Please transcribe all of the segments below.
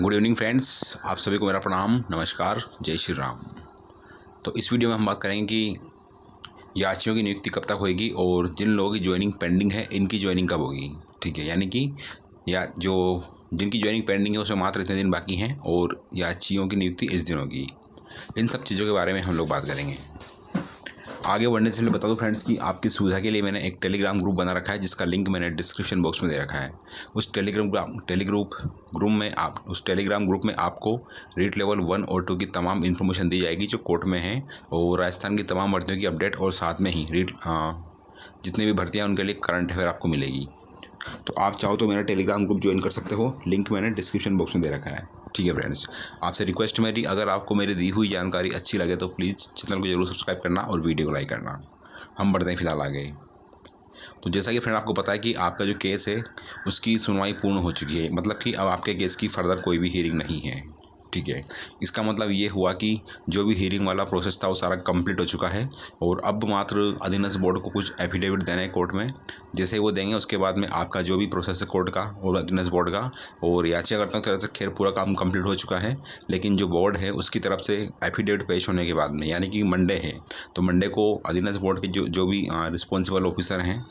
Good evening friends, आप सभी को मेरा प्रणाम, नमस्कार, जय श्री राम। तो इस वीडियो में हम बात करेंगे कि याचियों की नियुक्ति कब तक होएगी और जिन लोगों की ज्वाइनिंग पेंडिंग है इनकी ज्वाइनिंग कब होगी। ठीक है, यानी कि या जो जिनकी ज्वाइनिंग पेंडिंग है उसमें मात्र इतने दिन बाकी हैं और याचियों की नियुक्ति इस दिन होगी। इन सब चीज़ों के बारे में हम लोग बात करेंगे। आगे बढ़ने से पहले बता दो फ्रेंड्स कि आपकी सुविधा के लिए मैंने एक टेलीग्राम ग्रुप बना रखा है जिसका लिंक मैंने डिस्क्रिप्शन बॉक्स में दे रखा है। उस टेलीग्राम ग्रुप में आपको रीट लेवल 1 और 2 की तमाम इन्फॉर्मेशन दी जाएगी जो कोर्ट में है, और राजस्थान की तमाम भर्तियों की अपडेट, और साथ में ही जितनी भी भर्तियाँ उनके लिए करंट अफेयर आपको मिलेगी। तो आप चाहो तो मेरा टेलीग्राम ग्रुप ज्वाइन कर सकते हो, लिंक मैंने डिस्क्रिप्शन बॉक्स में दे रखा है। ठीक है फ्रेंड्स, आपसे रिक्वेस्ट मेरी, अगर आपको मेरी दी हुई जानकारी अच्छी लगे तो प्लीज़ चैनल को जरूर सब्सक्राइब करना और वीडियो को लाइक करना। हम बढ़ते हैं फिलहाल आगे। तो जैसा कि फ्रेंड आपको पता है कि आपका जो केस है उसकी सुनवाई पूर्ण हो चुकी है, मतलब कि अब आपके केस की फर्दर कोई भी हियरिंग नहीं है। ठीक है, इसका मतलब ये हुआ कि जो भी हियरिंग वाला प्रोसेस था वो सारा कंप्लीट हो चुका है, और अब मात्र अधीनस्थ बोर्ड को कुछ एफिडेविट देना है कोर्ट में। जैसे वो देंगे उसके बाद में आपका जो भी प्रोसेस है कोर्ट का और अधीनस्थ बोर्ड का और याचिकाकर्ताओं की तरफ से खैर पूरा काम कंप्लीट हो चुका है, लेकिन जो बोर्ड है उसकी तरफ से एफिडेविट पेश होने के बाद में, यानी कि मंडे है, तो मंडे को अधीनस्थ बोर्ड के जो भी रिस्पॉन्सिबल ऑफिसर हैं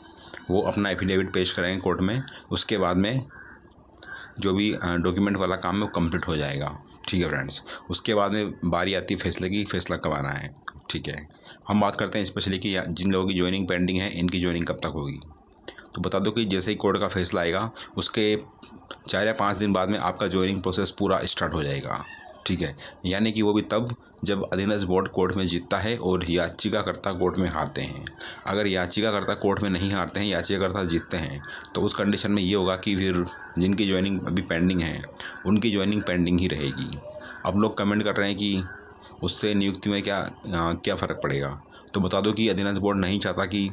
वो अपना एफिडेविट पेश करेंगे कोर्ट में। उसके बाद में जो भी डॉक्यूमेंट वाला काम है वो कंप्लीट हो जाएगा। ठीक है फ्रेंड्स, उसके बाद में बारी आती है फैसले की, फैसला कब आना है। ठीक है, हम बात करते हैं स्पेशली कि जिन लोगों की ज्वाइनिंग पेंडिंग है इनकी ज्वाइनिंग कब तक होगी। तो बता दो कि जैसे ही कोर्ट का फैसला आएगा उसके 4 या 5 दिन बाद में आपका ज्वाइनिंग प्रोसेस पूरा स्टार्ट हो जाएगा। ठीक है, यानी कि वो भी तब जब अधीनस्थ बोर्ड कोर्ट में जीतता है और याचिकाकर्ता कोर्ट में हारते हैं। अगर याचिकाकर्ता कोर्ट में नहीं हारते हैं, याचिकाकर्ता जीतते हैं, तो उस कंडीशन में ये होगा कि फिर जिनकी ज्वाइनिंग अभी पेंडिंग है उनकी ज्वाइनिंग पेंडिंग ही रहेगी। अब लोग कमेंट कर रहे हैं कि उससे नियुक्ति में क्या फ़र्क पड़ेगा। तो बता दो कि अधीनस्थ बोर्ड नहीं चाहता कि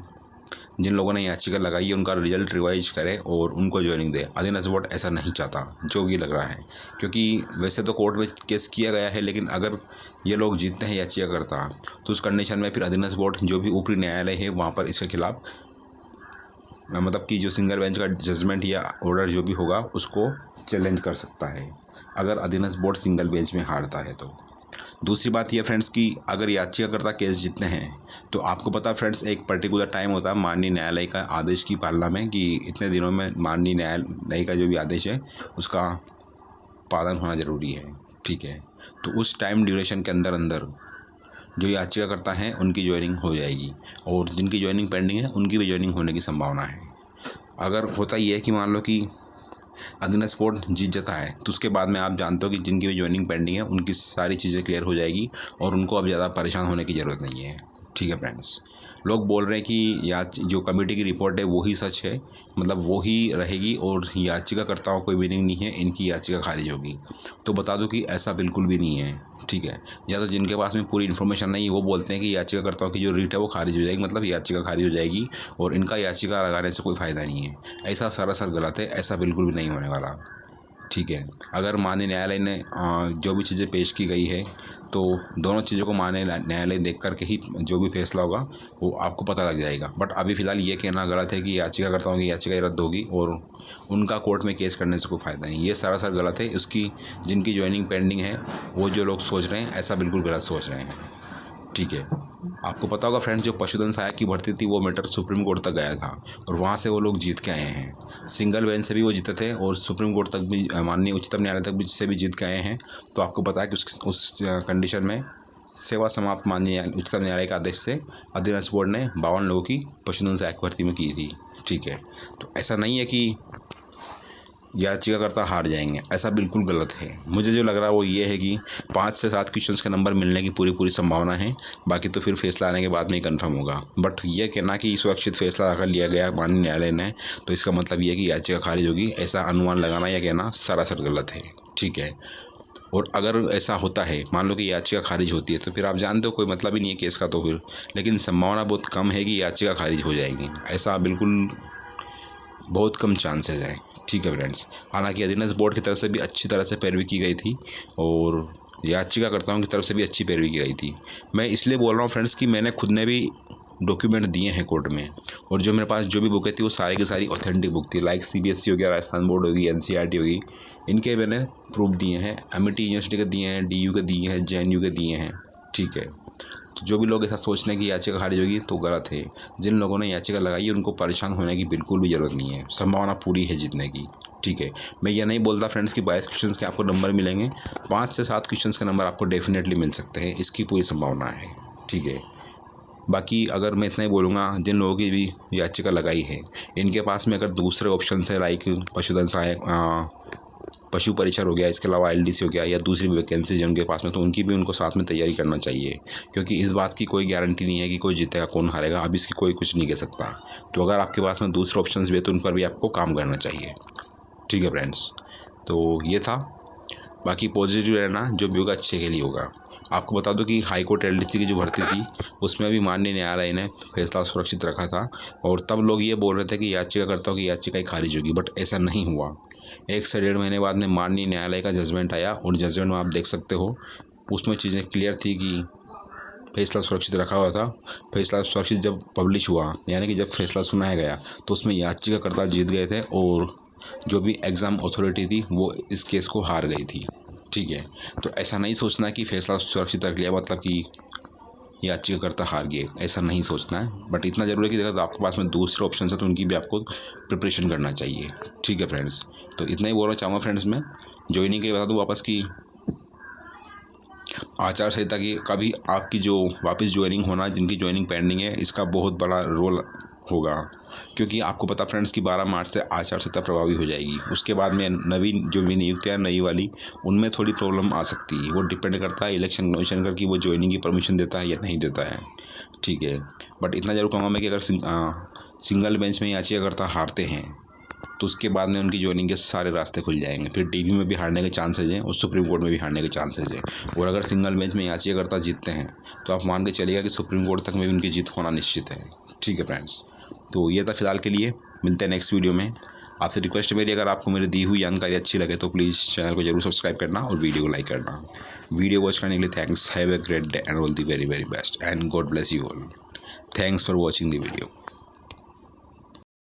जिन लोगों ने याचिका लगाई है उनका रिजल्ट रिवाइज करे और उनको ज्वाइनिंग दे। अधीनस्थ बोर्ड ऐसा नहीं चाहता, जो कि लग रहा है, क्योंकि वैसे तो कोर्ट में केस किया गया है, लेकिन अगर ये लोग जीतते हैं याचिकाकर्ता तो उस कंडीशन में फिर अधीनस्थ बोर्ड जो भी ऊपरी न्यायालय है वहाँ पर इसके खिलाफ, मतलब कि जो सिंगल बेंच का जजमेंट या ऑर्डर जो भी होगा उसको चैलेंज कर सकता है, अगर अधीनस्थ बोर्ड सिंगल बेंच में हारता है तो। दूसरी बात यह फ्रेंड्स कि अगर याचिकाकर्ता केस जीतते हैं तो आपको पता फ्रेंड्स एक पर्टिकुलर टाइम होता है माननीय न्यायालय का आदेश की पालना में, कि इतने दिनों में माननीय न्यायालय का जो भी आदेश है उसका पालन होना ज़रूरी है। ठीक है, तो उस टाइम ड्यूरेशन के अंदर जो याचिकाकर्ता हैं उनकी ज्वाइनिंग हो जाएगी, और जिनकी ज्वाइनिंग पेंडिंग है उनकी भी ज्वाइनिंग होने की संभावना है। अगर होता ये है कि मान लो कि अधीनस्थ बोर्ड जीत जाता है तो उसके बाद में आप जानते हो कि जिनकी भी ज्वाइनिंग पेंडिंग है उनकी सारी चीज़ें क्लियर हो जाएगी और उनको अब ज़्यादा परेशान होने की ज़रूरत नहीं है। ठीक है फ्रेंड्स, लोग बोल रहे हैं कि जो कमेटी की रिपोर्ट है वही सच है, मतलब वो ही रहेगी और याचिकाकर्ताओं कोई मीनिंग नहीं है, इनकी याचिका खारिज होगी। तो बता दूं कि ऐसा बिल्कुल भी नहीं है। ठीक है, या तो जिनके पास में पूरी इन्फॉर्मेशन नहीं है वो बोलते हैं कि याचिकाकर्ताओं की जो रीट है वो खारिज हो जाएगी, मतलब याचिका खारिज हो जाएगी और इनका याचिका लगाने से कोई फ़ायदा नहीं है। ऐसा सरासर गलत है, ऐसा बिल्कुल भी नहीं होने वाला। ठीक है, अगर माननीय न्यायालय ने जो भी चीज़ें पेश की गई है तो दोनों चीज़ों को माननीय न्यायालय देख करके ही जो भी फैसला होगा वो आपको पता लग जाएगा। बट अभी फ़िलहाल ये कहना गलत है कि याचिकाकर्ताओं की याचिका रद्द होगी और उनका कोर्ट में केस करने से कोई फ़ायदा नहीं, ये सरासर गलत है। उसकी जिनकी ज्वाइनिंग पेंडिंग है वो जो लोग सोच रहे हैं ऐसा बिल्कुल गलत सोच रहे हैं। ठीक है, आपको पता होगा फ्रेंड्स जो पशुधन सहायक की भर्ती थी वो मैटर सुप्रीम कोर्ट तक गया था और वहाँ से वो लोग जीत के आए हैं। सिंगल बेंच से भी वो जीते थे और सुप्रीम कोर्ट तक भी, माननीय उच्चतम न्यायालय तक भी से भी जीत के आए हैं। तो आपको पता है कि उस कंडीशन में सेवा समाप्त माननीय उच्चतम न्यायालय के आदेश से अधीनस्थ बोर्ड ने 52 लोगों की पशुधन सहायक भर्ती में की थी। ठीक है, तो ऐसा नहीं है कि याचिकाकर्ता हार जाएंगे, ऐसा बिल्कुल गलत है। मुझे जो लग रहा है वो ये है कि 5 से 7 क्वेश्चंस के नंबर मिलने की पूरी संभावना है, बाकी तो फिर फैसला आने के बाद में ही कंफर्म होगा। बट ये कहना कि सुरक्षित फैसला अगर लिया गया माननीय न्यायालय ने तो इसका मतलब ये है कि याचिका खारिज होगी, ऐसा अनुमान लगाना या कहना सरासर गलत है। ठीक है, और अगर ऐसा होता है, मान लो कि याचिका खारिज होती है, तो फिर आप जानते हो कोई मतलब ही नहीं है केस का, तो फिर लेकिन संभावना बहुत कम है कि याचिका खारिज हो जाएगी, ऐसा बिल्कुल बहुत कम चांसेज हैं। ठीक है फ्रेंड्स, हालांकि अधीनस्थ बोर्ड की तरफ से भी अच्छी तरह से पैरवी की गई थी और याचिकाकर्ताओं की तरफ से भी अच्छी पैरवी की गई थी। मैं इसलिए बोल रहा हूँ फ्रेंड्स कि मैंने खुद ने भी डॉक्यूमेंट दिए हैं कोर्ट में, और जो मेरे पास जो भी बुकें थी वो सारी की सारी ऑथेंटिक बुक थी। लाइक CBSE हो गया, राजस्थान बोर्ड होगी, NCERT होगी, इनके मैंने प्रूफ दिए हैं, MIT यूनिवर्सिटी के दिए हैं, DU के दिए हैं, JNU के दिए हैं। ठीक है, तो जो भी लोग ऐसा सोच रहे हैं कि याचिका खारिज होगी तो गलत है। जिन लोगों ने याचिका लगाई है उनको परेशान होने की बिल्कुल भी ज़रूरत नहीं है, संभावना पूरी है जीतने की। ठीक है, मैं ये नहीं बोलता फ्रेंड्स कि 22 क्वेश्चंस के आपको नंबर मिलेंगे, 5 से 7 क्वेश्चंस के नंबर आपको डेफिनेटली मिल सकते हैं, इसकी पूरी संभावना है। ठीक है, बाकी अगर मैं इतना ही बोलूँगा, जिन लोगों की भी याचिका लगाई है इनके पास में अगर दूसरे ऑप्शन है लाइक पशुधन सहायक, पशु परिचर हो गया, इसके अलावा LDC हो गया, या दूसरी वैकेंसी उनके पास में, तो उनकी भी उनको साथ में तैयारी करना चाहिए, क्योंकि इस बात की कोई गारंटी नहीं है कि कोई जीतेगा कौन हारेगा, अब इसकी कोई कुछ नहीं कह सकता। तो अगर आपके पास में दूसरे ऑप्शन भी है तो उन पर भी आपको काम करना चाहिए। ठीक है फ्रेंड्स, तो ये था। बाकी पॉजिटिव रहना, जो भी होगा अच्छे के लिए होगा। आपको बता दो कि हाई कोर्ट LDC की जो भर्ती थी उसमें भी माननीय न्यायालय ने फैसला सुरक्षित रखा था, और तब लोग ये बोल रहे थे कि याचिकाकर्ताओं की याचिका खारिज होगी, बट ऐसा नहीं हुआ। 1 से 1.5 महीने बाद में माननीय न्यायालय का जजमेंट आया, और जजमेंट में आप देख सकते हो उसमें चीज़ें क्लियर थी कि फैसला सुरक्षित रखा हुआ था। फैसला सुरक्षित जब पब्लिश हुआ, यानी कि जब फैसला सुनाया गया, तो उसमें याचिकाकर्ता जीत गए थे और जो भी एग्ज़ाम अथॉरिटी थी वो इस केस को हार गई थी। ठीक है, तो ऐसा नहीं सोचना कि फैसला सुरक्षित रख लिया मतलब कि याचिकाकर्ता हार गए, ऐसा नहीं सोचना है। बट इतना ज़रूर है कि अगर आपके पास में दूसरे ऑप्शन है तो उनकी भी आपको प्रिपरेशन करना चाहिए। ठीक है फ्रेंड्स, तो इतना ही बोलना चाहूँगा फ्रेंड्स। मैं ज्वाइनिंग के लिए बता दूँ वापस की आचार संहिता की कभी आपकी जो वापस ज्वाइनिंग होना, जिनकी ज्वाइनिंग पेंडिंग है, इसका बहुत बड़ा रोल होगा, क्योंकि आपको पता फ्रेंड्स कि 12 मार्च से आचार संहिता प्रभावी हो जाएगी। उसके बाद में नवीन जो भी नियुक्तियाँ नई वाली, उनमें थोड़ी प्रॉब्लम आ सकती है। वो डिपेंड करता है इलेक्शन कमीशन का कि वो ज्वाइनिंग की परमिशन देता है या नहीं देता है। ठीक है, बट इतना जरूर कहूँगा मैं कि अगर सिंगल बेंच में याचिकाकर्ता हारते हैं तो उसके बाद में उनकी ज्वाइनिंग के सारे रास्ते खुल जाएंगे। फिर DB में भी हारने के चांसेज हैं और सुप्रीम कोर्ट में भी हारने के चांसेज हैं। और अगर सिंगल बेंच में याचिकाकर्ता जीतते हैं तो आप मान के चलिएगा कि सुप्रीम कोर्ट तक में भी उनकी जीत होना निश्चित है। ठीक है फ्रेंड्स, तो ये था फिलहाल के लिए, मिलते हैं नेक्स्ट वीडियो में। आपसे रिक्वेस्ट मेरी, अगर आपको मेरी दी हुई जानकारी अच्छी लगे तो प्लीज़ चैनल को जरूर सब्सक्राइब करना और वीडियो को लाइक करना। वीडियो वॉच करने के लिए thanks. Have a great day and all the very very best and God bless you all. Thanks for watching the video.